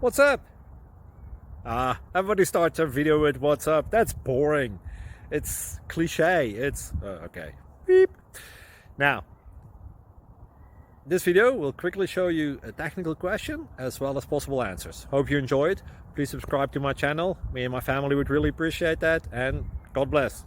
What's up? Everybody starts their video with what's up. That's boring. It's cliche. It's okay. Beep. Now, this video will quickly show you a technical question as well as possible answers. Hope you enjoyed. Please subscribe to my channel. Me and my family would really appreciate that, and God bless.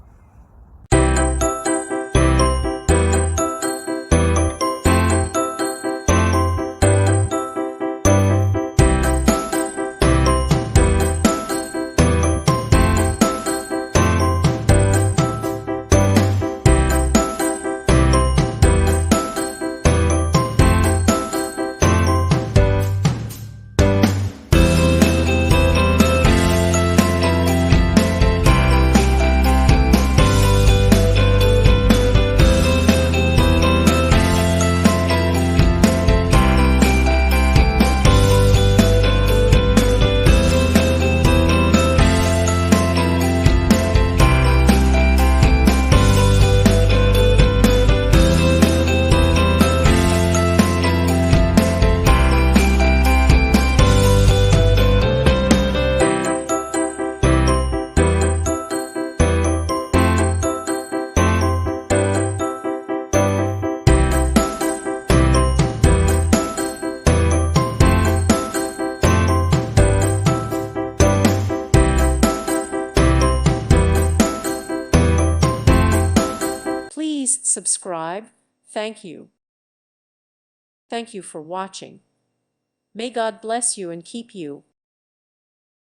Please subscribe. Thank you. Thank you for watching. May God bless you and keep you.